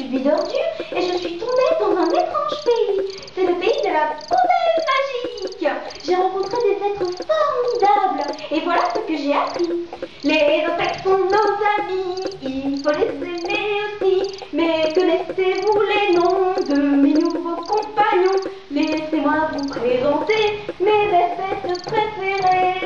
suis d'ordures et je suis tombée dans un étrange pays. C'est le pays de la poubelle magique. J'ai rencontré des êtres formidables et voilà ce que j'ai appris. Les insectes sont nos amis, il faut les aimer aussi. Mais connaissez-vous les noms de mes nouveaux compagnons? Laissez-moi vous présenter mes espèces préférées.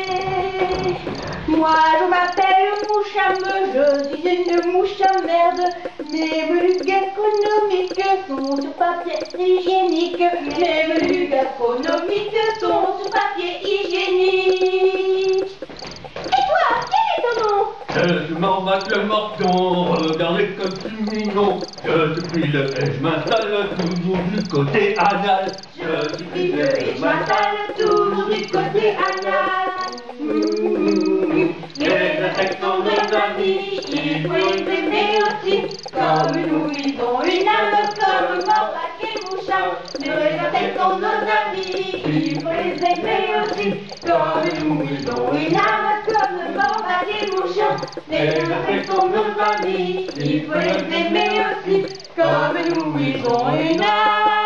Moi je m'appelle mouche à me, je suis une mouche à merde. Mes menus gastronomiques sont sur papier hygiénique. Mes menus gastronomiques sont sur papier hygiénique. Et toi, quel est ton nom? Je m'appelle Mordon, regardez comme c'est mignon. Je suis file et je m'installe toujours du côté anal. Je suis file et je m'installe toujours du côté anal. Les insectes sont nos amis, il faut les aimer aussi. Comme nous, ils ont une âme comme Morbac et Mouchard. Les insectes sont nos amis, il faut les aimer aussi. Comme nous, ils ont une âme comme Morbac et Mouchard. Les insectes sont nos amis, il faut les aimer aussi. Comme nous, ils ont une âme.